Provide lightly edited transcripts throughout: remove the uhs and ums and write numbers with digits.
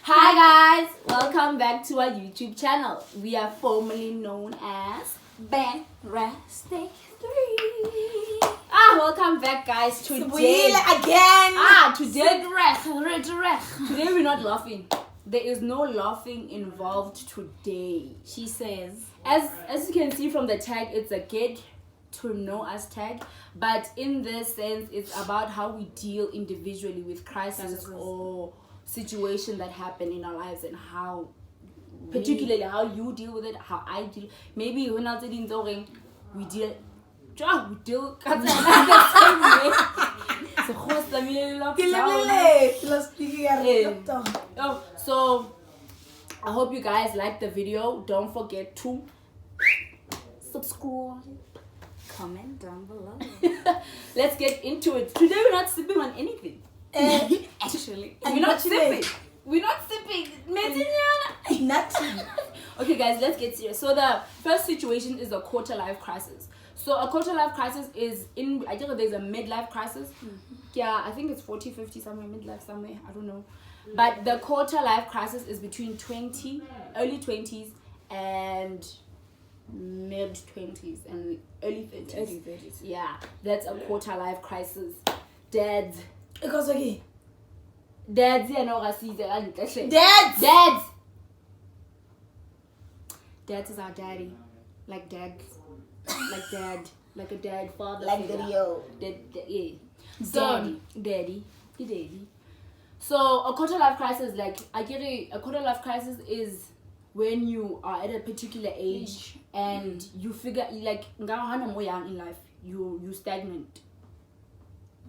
Hi guys, welcome back to our YouTube channel. We are formerly known as Ben Rustic 3. Welcome back guys. Today again. Today we're not laughing. There is no laughing involved today. She says, as you can see from the tag, it's a get to know us tag, but in this sense it's about how we deal individually with crisis or situation that happen in our lives, and how particularly how you deal with it, how I deal. Maybe when I we deal the same way. So I hope you guys like the video. Don't forget to subscribe, comment down below. Let's get into it. Today we're not sipping on anything. Actually, we're not sipping. Nothing. Okay guys, let's get serious. So the first situation is a quarter life crisis. So a quarter life crisis is I think there's a midlife crisis. Yeah, I think it's 40, 50 somewhere, midlife somewhere, I don't know. But the quarter life crisis is between early 20s and mid 20s and early 30s. Yeah, that's a quarter life crisis. Dads, Dads is our daddy. Like dad, like a dad, father, Like figure. yeah. So daddy. So a quarter life crisis, like I get it. A quarter life crisis is when you are at a particular age and you figure like more young in life, you stagnant.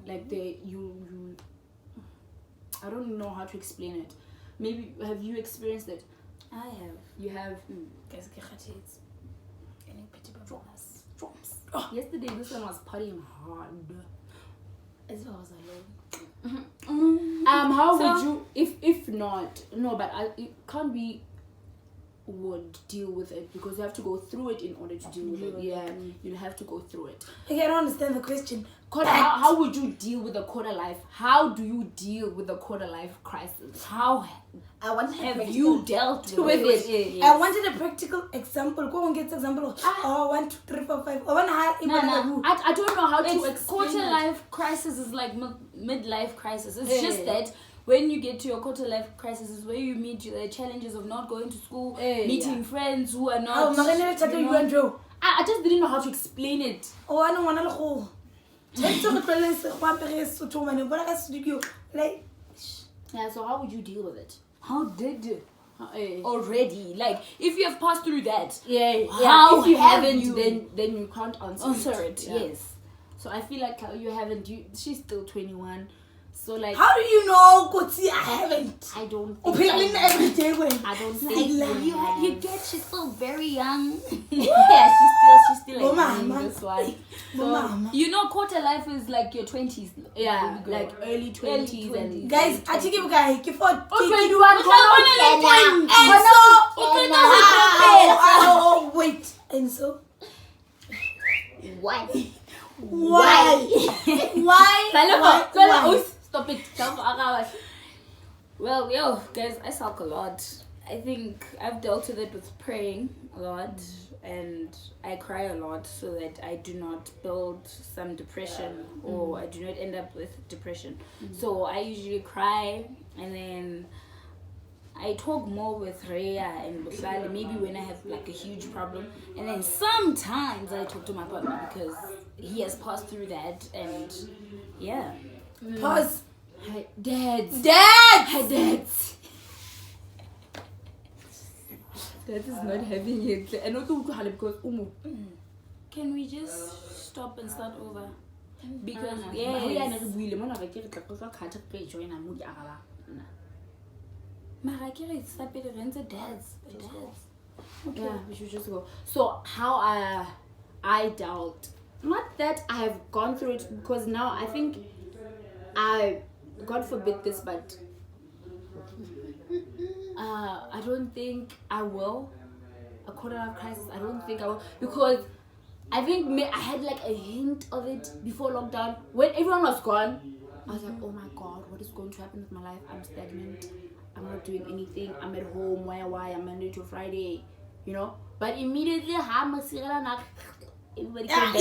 Like you I don't know how to explain it. Maybe have you experienced it? I have. You have. Guys, it's getting pretty drops. Yesterday this one was partying hard. As if I was alone. How would you if not? No, but it can't be would deal with it, because you have to go through it in order to deal with it. Yeah, you have to go through it. Okay, I don't understand the question. How would you deal with a quarter life? How do you deal with a quarter life crisis? How have you dealt with it? Yes. I wanted a practical example. Go and get example of 1, 2, 3, 4, 5. I don't know how to explain quarter it. life crisis is like midlife crisis. It's just that when you get to your quarter life crisis is where you meet the challenges of not going to school, meeting friends who are not. I just didn't know how to explain it. I don't want to Yeah, so how would you deal with it? How did you? Already, like if you have passed through that, How if you have haven't, you? then you can't answer it. Yeah. Yes. So I feel like you haven't. She's still 21. So like, how do you know, Kotsi? I haven't. I don't. Every day when I don't think you get. She's still very young. Yeah, she's still like this one. So, you know, quarter life is like your 20s. Yeah, like early 20s and guys. I think you guys give for 21. Oh wait, and so Why? Stop it. Well, yo, guys, I sulk a lot. I think I've dealt with it with praying a lot, and I cry a lot so that I do not build some depression or I do not end up with depression. So I usually cry, and then I talk more with Rhea and Buhlali, maybe when I have like a huge problem, and then sometimes I talk to my partner because he has passed through that, and yeah. pause. Hi, dads. Dad. Dads. That is not having it. I know because Can we just stop and start over? Because dads. Yeah, we should just go. So how I dealt, not that I have gone through it, because now I think God forbid this, but I don't think I will. A quarter life crisis, I don't think I will, because I think I had like a hint of it before lockdown when everyone was gone. I was like, oh my God, what is going to happen with my life? I'm stagnant. I'm not doing anything. I'm at home. Why? I'm Monday to Friday, you know. But immediately, everybody came back. Everybody's back.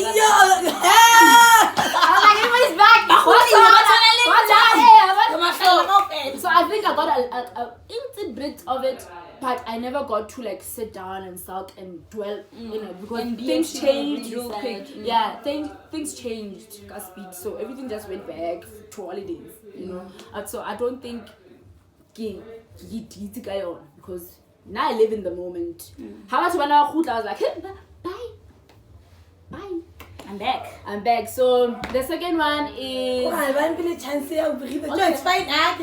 So I think I got a bit of it, but I never got to like sit down and sulk and dwell in it because things changed real quick. Yeah, things changed, so everything just went back to holidays, you know. So I don't think because now I live in the moment. How much when I was like, hey, bye. I'm back. So the second one is. It's fine. Have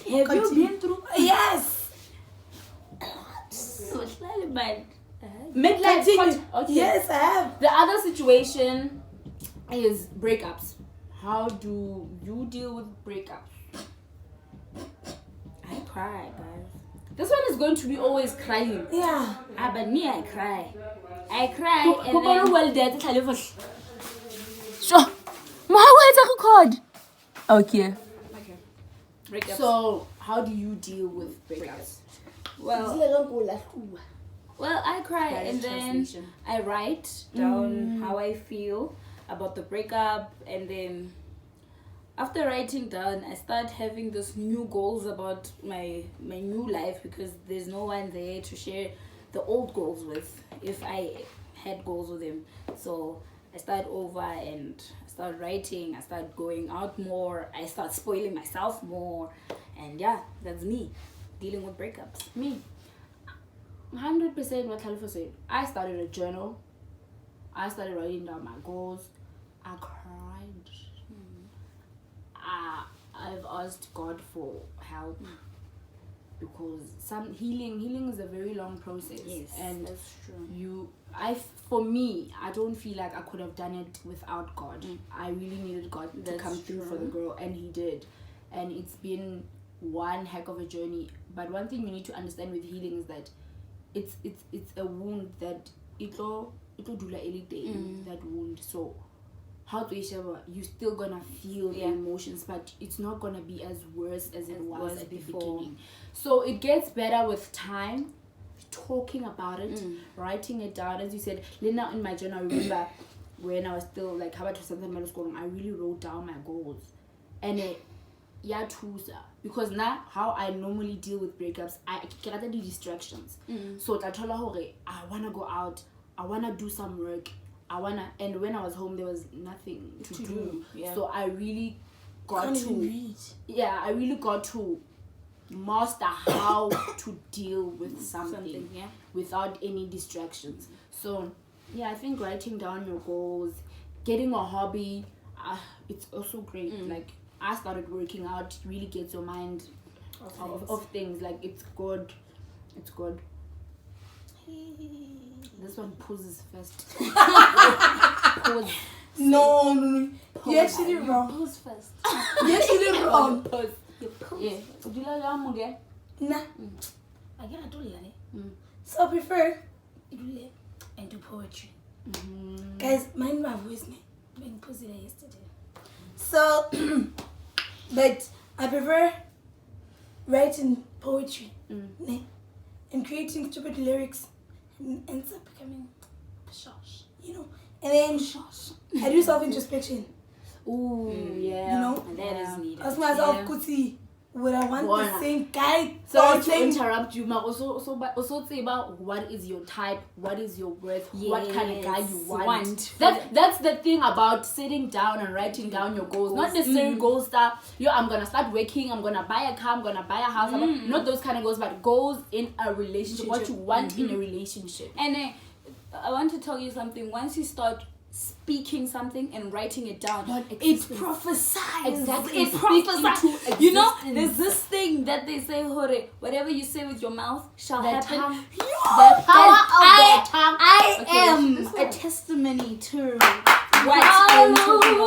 you been through? Yes. Midlife. Okay. Yes, I have. The other situation is breakups. How do you deal with breakups? I cry, guys. This one is going to be always crying. Yeah. But me, I cry. And then... Sure. Record. Okay. Breakups. So, how do you deal with breakups? Well, I cry and then I write down how I feel about the breakup, and then after writing down, I start having those new goals about my new life because there's no one there to share the old goals with if I had goals with him. So I start over and I start writing, I start going out more, I start spoiling myself more, and yeah, that's me dealing with breakups. Me. 100% what Khalifa said. I started a journal. I started writing down my goals. I cried. I've asked God for help because some healing is a very long process. Yes, and that's true. For me, I don't feel like I could have done it without God. I really needed God to come through for the girl, and He did. And it's been one heck of a journey. But one thing you need to understand with healing is that it's a wound that it'll dula anything, that wound. So how to you're still gonna feel the emotions, but it's not gonna be as worse as it was at the beginning. So it gets better with time, talking about it, writing it down. As you said, Lena, in my journal, I remember when I was still like how about something I was going, I really wrote down my goals. And because now how I normally deal with breakups, I get the distractions. So I wanna go out, I wanna do some work, and when I was home there was nothing to do. So I really got to master how to deal with something without any distractions. So I think writing down your goals, getting a hobby, it's also great. Like I started working out, it really gets your mind of things. Like it's good. This one pauses first. Pause. No. You're actually wrong. Pause first. You're actually wrong. Pause. Yeah. Nah. Again, I don't like it. So I prefer and do poetry. Guys, mind my voice, man. Being pussy yesterday. So, but I prefer writing poetry and creating stupid lyrics and ends up becoming shosh, you know. And then I do self-introspection. Ooh, yeah. You know, and that is needed. ask myself, Kuti, would I want the same guy? Sorry to interrupt you, but also say about what is your type, what is your worth, what kind of guy you want. That's the thing about sitting down and writing down your goals. Not necessarily goals that I'm gonna start working, I'm gonna buy a car, I'm gonna buy a house. Not those kind of goals, but goals in a relationship. What you want in a relationship. And I want to tell you something. Once you start speaking something and writing it down, it prophesies. Exactly. It prophesies. You know, there's this thing that they say, Hore, whatever you say with your mouth shall happen. The power of the tongue. I am a testimony to what I'm talking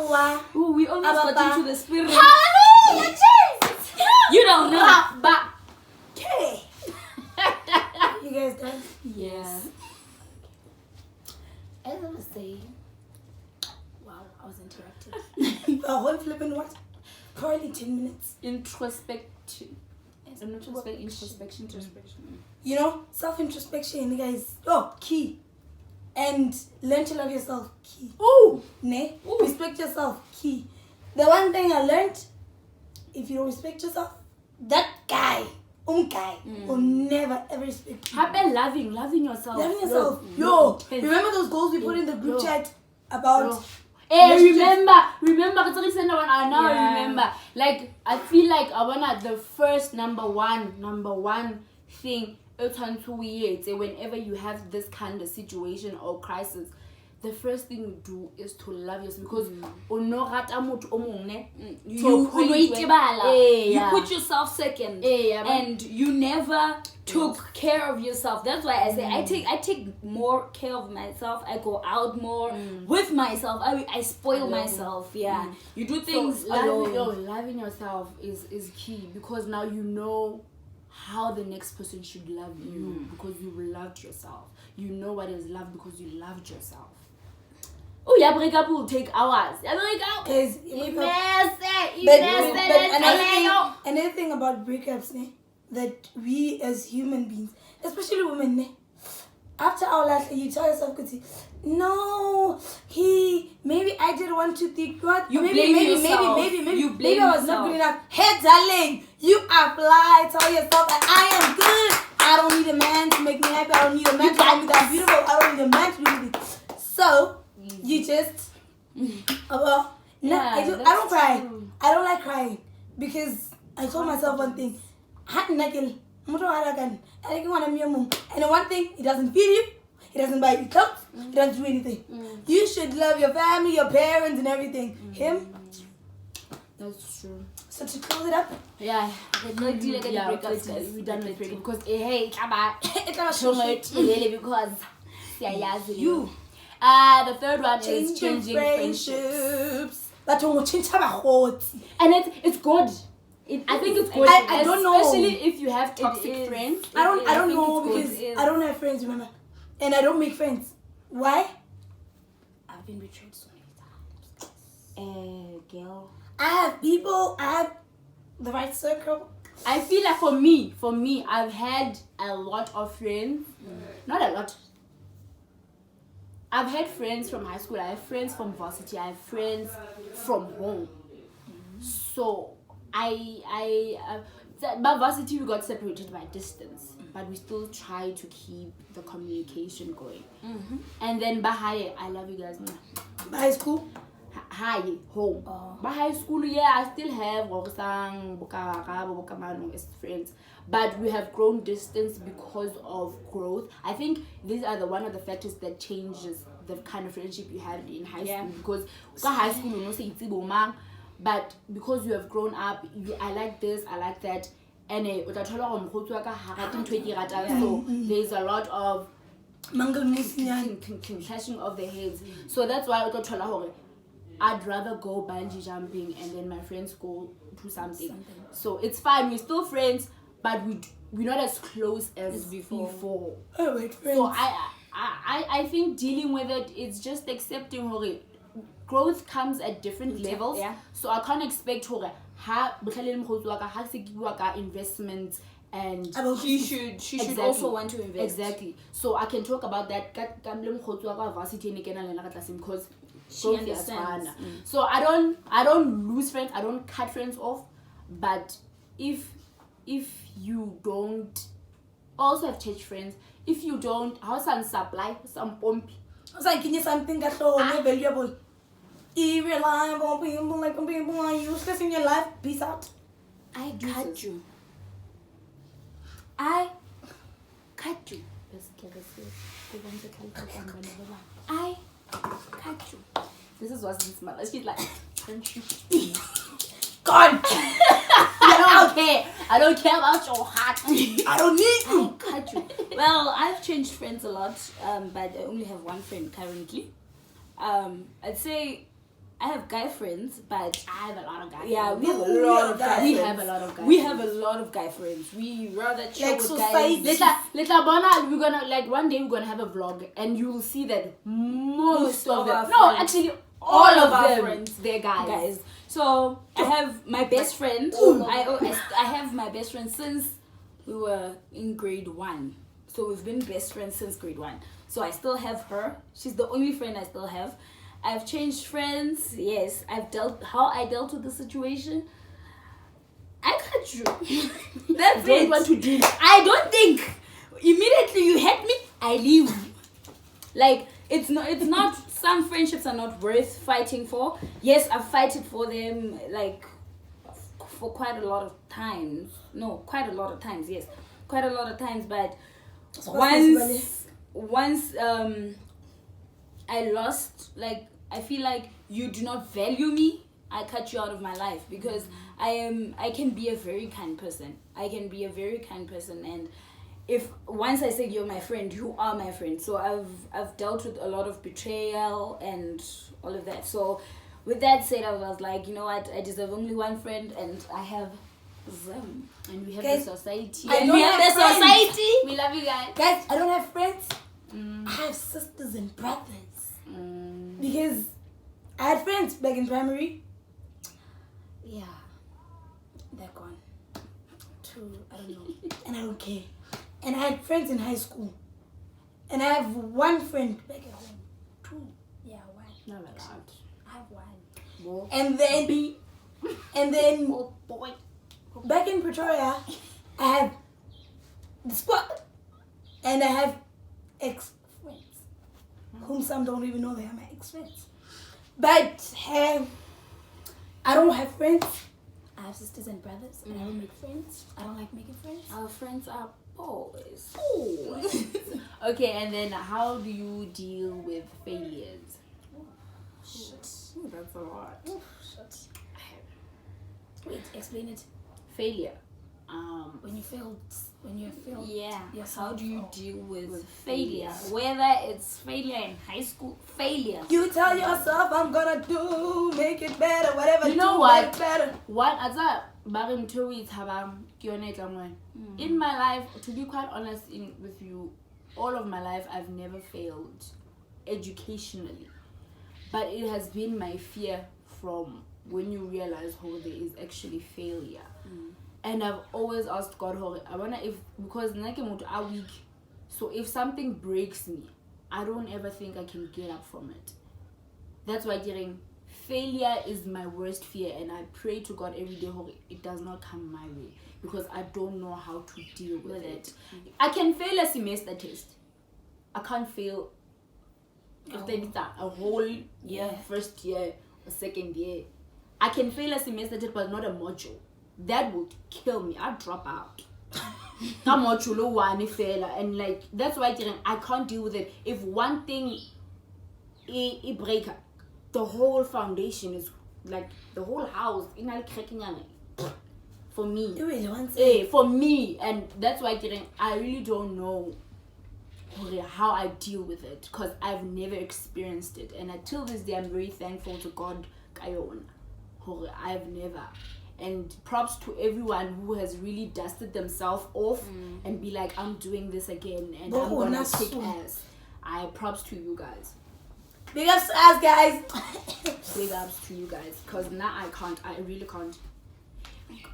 about. Ooh, we almost got into the spirit. Hallelujah, Jesus. You don't know. But you guys done? Yeah. As I was saying, wow, I was interrupted. The whole flipping what? Probably 10 minutes. Introspection. Introspection. You know, self-introspection, guys. Key. And learn to love yourself. Key. Ooh. Ne? Ooh. Respect yourself. Key. The one thing I learned, if you don't respect yourself, that guy will never ever respect you. Happen loving yourself. Loving yourself. Yo. Remember those goals we put in the group chat about? Hey, remember, remember. Like, I feel like I wanna the first number one thing whenever you have this kind of situation or crisis, the first thing you do is to love yourself, because you put yourself second, and you never took care of yourself. That's why I say I take more care of myself. I go out more with myself. I spoil myself. You do things alone. Loving yourself is key, because now you know how the next person should love you, because you loved yourself. You know what is love because you loved yourself. Oh, yeah, breakup will take hours. Another thing about breakups, that we as human beings, especially women, after our last, you tell yourself, no, maybe I did 1, 2, 3, what? Maybe I was not good enough. Hey, darling, you apply. Tell yourself that I am good. I don't need a man to make me happy. I don't need a man to make me that beautiful. I don't need a man to make me. So you just, I don't cry. I don't like crying, because I told myself one thing. And one thing, it doesn't feed you. It doesn't buy you clothes. It doesn't do anything. You should love your family, your parents, and everything. Him. That's true. So to close it up. Yeah. We're done with breakup, because hey, because you. The third one is changing friendships. And it's good. I think it's good. I don't know. Especially if you have toxic friends. I don't know, because I don't have friends, remember. And I don't make friends. Why? I've been betrayed so many times. Girl. I have people. I have the right circle. I feel like for me, I've had a lot of friends. Not a lot. I've had friends from high school. I have friends from varsity. I have friends from home. So by varsity we got separated by distance, but we still try to keep the communication going. And then by high, I love you guys. By high school? High home. By high school, I still have as friends, but we have grown distance because of growth. I think these are one of the factors that changes the kind of friendship you have in high school, because high school you know say it's ibomang, but because you have grown up, I like this, I like that, and so there's a lot of clashing of the heads. So that's why I'd rather go bungee jumping and then my friends go do something. So it's fine, we're still friends, but we're not as close as before. Oh, wait, friends. So I think dealing with it, it's just accepting growth comes at different levels. So I can't expect investments, and she should also want to invest. Exactly. So I can talk about that because she understands. So I don't lose friends, I don't cut friends off, but if you don't also have church friends, if you don't, how can supply some pompi? I was like, can you something that's so valuable? Irreliable people, like people are useless in your life. Peace out. I cut you. I cut you. I cut you. This is what's smart. She's like, God. I don't care about your heart. I don't need you. I cut you. Well, I've changed friends a lot, but I only have one friend currently. I'd say I have guy friends, but I have a lot of guys. yeah, we have a lot of guy friends. We have a lot of guys. We have a lot of guy friends. We rather chill Like with society. guys. Little Bona, we're gonna like one day we're gonna have a vlog and you will see that most of them. our No, friends. actually All of our them, friends. they're guys. So I have my best friend. I have my best friend since we were in grade 1. So we've been best friends since grade 1. So I still have her. She's the only friend I still have. I've changed friends. Yes, how I dealt with the situation. I cut you. That's Don't it. want to deal. I don't think immediately you hate me, I leave. Like it's not some friendships are not worth fighting for. Yes, I've fighted for them like for quite a lot of times. No, quite a lot of times, yes. Quite a lot of times, but once I lost, like I feel like you do not value me, I cut you out of my life because I can be a very kind person. I can be a very kind person, and if once I say you're my friend, you are my friend. So I've dealt with a lot of betrayal and all of that. So with that said, I was like, you know what, I deserve only one friend, and I have them. And we have Guys, the society. I don't have friends. Society. We love you guys. Guys, I don't have friends. I have sisters and brothers. Because I had friends back in primary. Yeah. They're gone. 2, I don't know. And I don't care. And I had friends in high school. And I have one friend back at home. 2. Yeah, 1. Not a lot. I have 1. Whoa. And then Oh boy. back in Pretoria, I have the Squaaah. And I have ex-friends. Whom some don't even know they are my ex-friends. But I don't have friends. I have sisters and brothers, and I don't make friends. I don't like making friends. Our friends are boys. Okay, and then how do you deal with failures? Ooh, that's a lot. Wait, explain it. Failure. When you failed, Yeah. yourself. How do you Oh. deal with failure? Whether it's failure in high school, failure. You tell yourself, I'm gonna make it better, whatever. You know do, what? make it better. What in my life, to be quite honest with you, all of my life I've never failed educationally, but it has been my fear from when you realize how there is actually failure. And I've always asked God, I wonder if, because are weak, so if something breaks me, I don't ever think I can get up from it. That's why failure is my worst fear, and I pray to God every day it does not come my way, because I don't know how to deal with it. I can fail a semester test. I can't fail if they did that a whole year, first year or second year. I can fail a semester test, but not a module. That would kill me. I'd drop out. And like that's why I can't deal with it. If one thing I break up, the whole foundation is like the whole house cracking on it. For me. You really want to? For me, and that's why I really don't know how I deal with it, because I've never experienced it, and until this day I'm very thankful to God. I've never. And props to everyone who has really dusted themselves off and be like, I'm doing this again and I'm gonna kick ass. Props to you guys. Big ups to us, guys. Big ups to you guys, because now I really can't.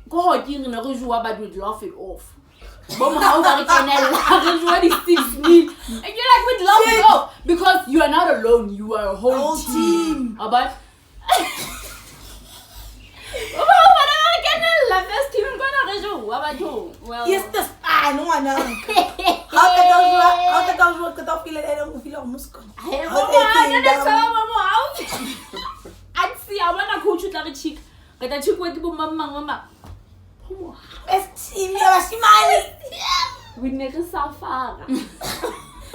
God, you know, but we'd laugh it off. And you're like, we'd laugh it off because you are not alone, you are a whole team. But well, yes, this no one knows. How the girls work without feeling they don't feel almost gone. I'd see I wanna coach you like a chick, but a chick went to mama. We never suffer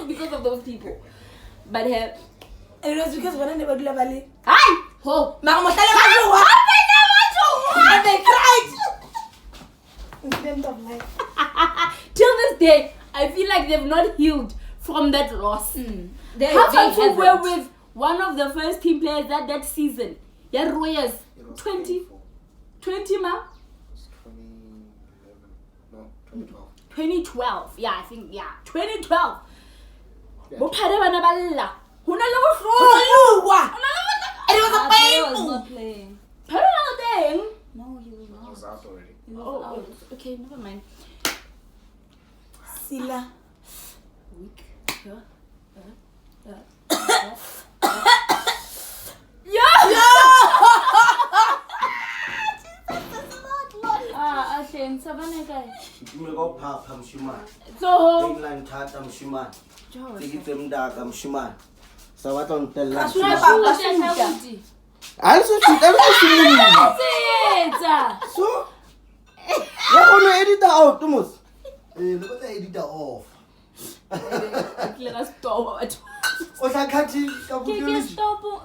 because of those people. But and it was because when I never do Valley. Hi! Ho! And they cried. Incident of life. Till this day, I feel like they've not healed from that loss. They How come were with one of the first team players that season? Yeah, years. It was 20. 24. 20 ma? It was 2011. No, 2012. 2012. Yeah, I think, yeah. 2012. Yeah. Bophare bana ba lla. Ho na le bohloko. Hallelujah. Ho na le bohloko. And it was a He was painful. not playing. Phara na teng. No, he was It not. was out already. He was Oh, out. okay, never mind. Sila. Weak. Yeah. Ashen, Savannah guy. Dume go phapha mshumane. So, England thatha mshumane. George. Tsikitse mndaka mshumane. Sa batla ho ntella. Ka Shula Baba, shula shabuti. Ha se fita le shimuni. Tsetsa. So ya gone edit out mos. Le batla editor off. Ke la stop. O tla khathi ka Ke botse.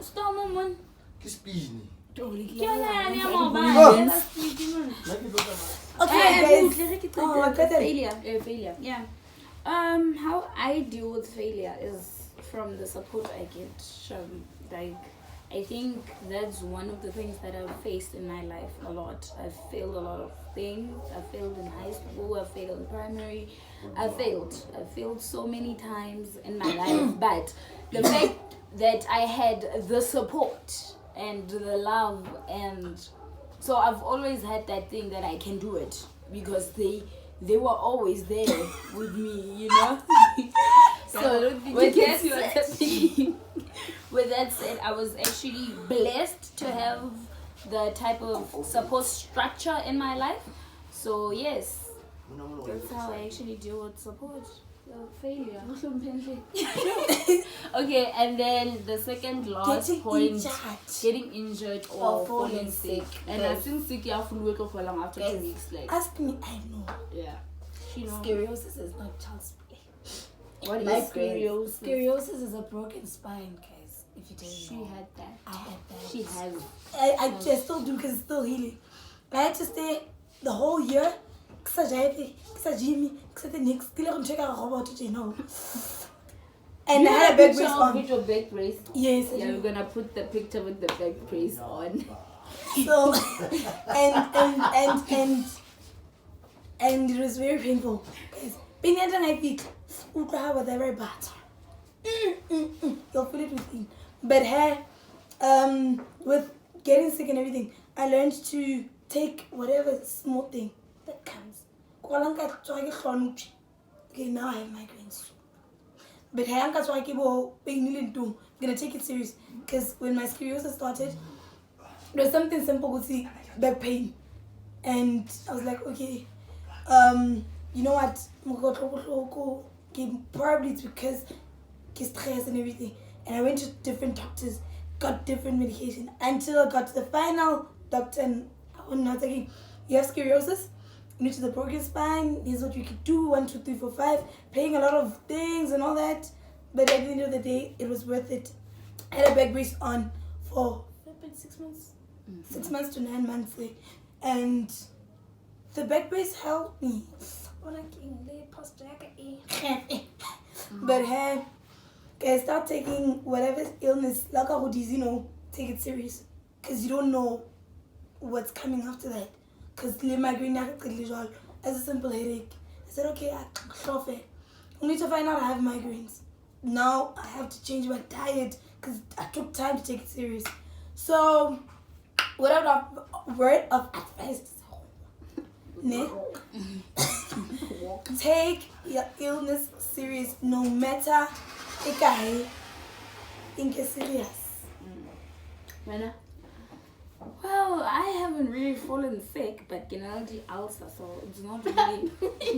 stop mon. Ke spin. Ke yona ya Oh. mobile. Okay, guys. Failure. Failure. Yeah. How I deal with failure is from the support I get. Like, I think that's one of the things that I've faced in my life a lot. I've failed a lot of things. I failed in high school. I failed in primary. I failed so many times in my life. But the fact that I had the support and the love, and so I've always had that thing that I can do it because they were always there with me, you know. So with that said, with that said, I was actually blessed to have the type of support structure in my life. So yes, that's how I actually deal with support. Failure. Okay, and then the second last Getting point, injured. getting injured or falling sick. And I think sick you have to wake up for long after 2 weeks. Like, Ask me, I know. yeah. She knows. Scoliosis is not child's play. What is Migraine. scoliosis? Scoliosis is a broken spine, guys. If you didn't She know. had that. I had that. She has. I just still do because it's still healing. I had to stay the whole year. And I had a back brace on. With your back brace. Yes, I Yeah, do. we're gonna put the picture with the back brace on. So and it was very painful. Guys, being under my feet, was very bad. You'll feel it within. But hey, with getting sick and everything, I learned to take whatever small thing that comes. Okay, now I have migraines. But hey, I'm gonna take it serious because when my scoliosis started, there was something simple with the back pain, and I was like, okay, you know what? Probably it's because stress and everything. And I went to different doctors, got different medication until I got to the final doctor, and I was not thinking, you have scoliosis, you need to the broken spine, here's what you could do, 1, 2, 3, 4, 5, paying a lot of things and all that. But at the end of the day, it was worth it. I had a back brace on for 6 months. 6 months to 9 months. And the back brace helped me. But hey, guys, start taking whatever illness, like a hoodies, take it serious. Because you don't know what's coming after that. Because the migraine as a simple headache. I said, okay, I need to find out I have migraines. Now I have to change my diet because I took time to take it serious. So, word of advice. Take your illness serious, no matter ikahe. Think it's serious. Well, I haven't really fallen sick, but the ulcer, so it's not really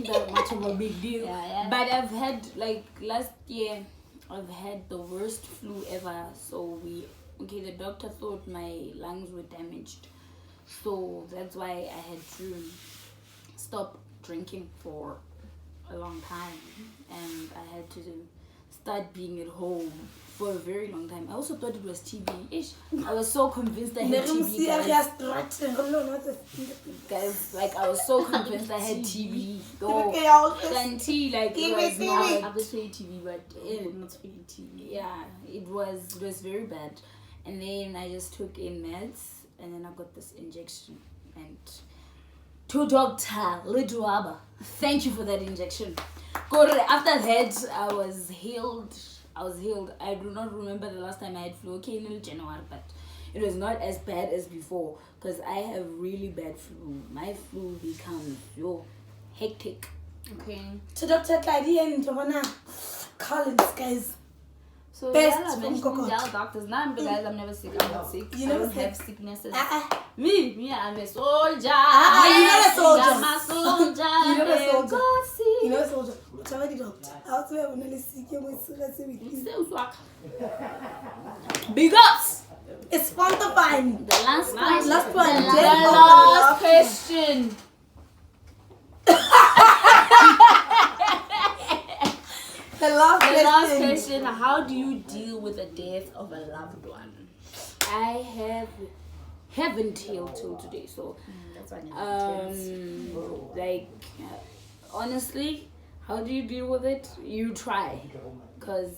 that much of a big deal. Yeah. But I've had, like, last year, I've had the worst flu ever. So the doctor thought my lungs were damaged. So that's why I had to stop drinking for a long time. And I had to start being at home for a very long time. I also thought it was TB. I was so convinced I had TB, guys. Like, I was so convinced I had TB. Though, until, like, it was not. I would say TV, but not really TV. Yeah, it was very bad. And then I just took in meds, and then I got this injection. And to Dr. Lidwaba, thank you for that injection. After that, I was healed. I do not remember the last time I had flu. Okay, in January, but it was not as bad as before because I have really bad flu. My flu becomes hectic. Okay. To Dr. Clyde and Giovanna Collins, guys. So Best yeah, from mentioning Coco. the doctors. Now I'm guys, I'm never sick. I'm not sick. You I never don't sick? have sicknesses. Me, I'm a soldier. you're not a soldier. I'm a soldier. You're not a soldier. God see. You know, soldier. Tell the doctor. I'll swear when I see you with Big ups. It's fun to find. The last one. Last one. The Death of last a question. The last The last question. question. How do you deal with the death of a loved one? I haven't healed till today, so That's what like honestly, how do you deal with it? You try, because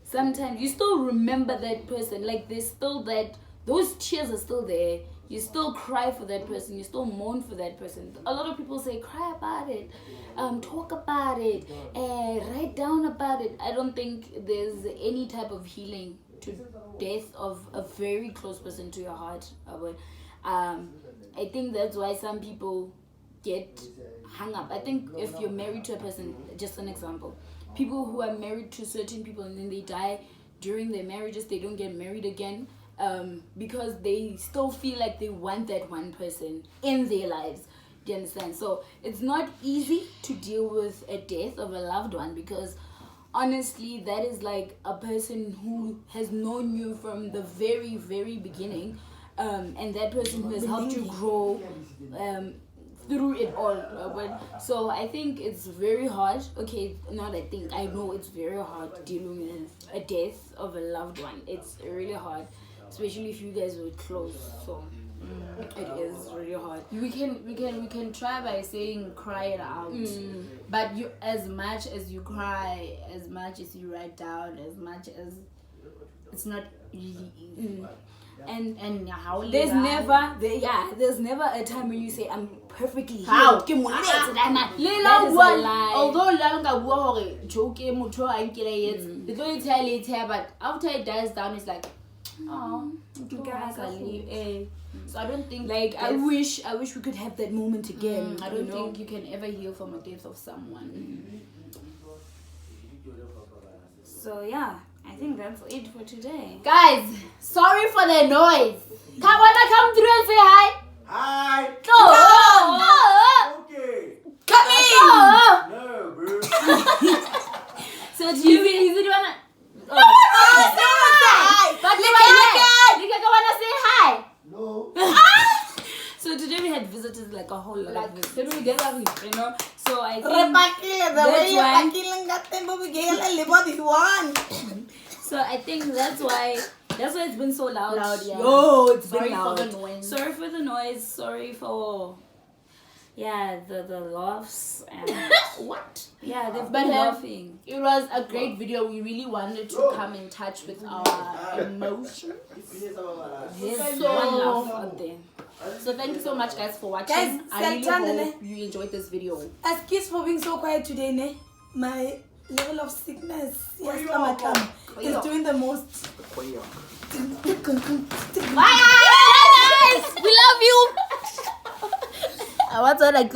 sometimes you still remember that person. Like there's still those tears are still there. You still cry for that person. You still mourn for that person. A lot of people say cry about it, talk about it, write down about it. I don't think there's any type of healing to death of a very close person to your heart. But I think that's why some people get hung up. I think if you're married to a person, just an example, people who are married to certain people and then they die during their marriages, they don't get married again. Because they still feel like they want that one person in their lives. Do you understand? So it's not easy to deal with a death of a loved one, because honestly, that is like a person who has known you from the very, very beginning, and that person who has helped you grow through it all. So I think it's very hard. Okay, not I think, I know it's very hard dealing with a death of a loved one. It's really hard. Especially if you guys were close, so it is really hard. We can try by saying cry it out, but you, as much as you cry, as much as you write down, as much as it's not really easy. And how there's never a time when you say I'm perfectly healed. How? That is a lie. Although la bua hore joke motho a nkile yetse, it only tell later, but after it dies down, it's like, oh, so I don't think like I wish we could have that moment again. I don't think you can ever heal from a death of someone. So yeah, I think that's it for today. Guys, sorry for the noise. Come through and say hi. Hi. Okay. Come in. No, bro. So do you Is it wanna? But Wanna say hi? No. So today we had visitors, like a whole lot of visitors. Can we get that? You know, so I think so I think that's why it's been so loud. Yeah. Yo, it's been Sorry loud. for the noise. Sorry for the noise. Sorry for the laughs and What? yeah, they've But been laughing. it was a great video. We really wanted to come in touch with our emotions. There's So- one laugh out there. So thank you so much, guys, for watching. Guys, I really Sultan, hope you enjoyed this video. Excuse for being so quiet today, ne? My level of sickness, yes, is doing the most. Bye, guys. We love you. I want to like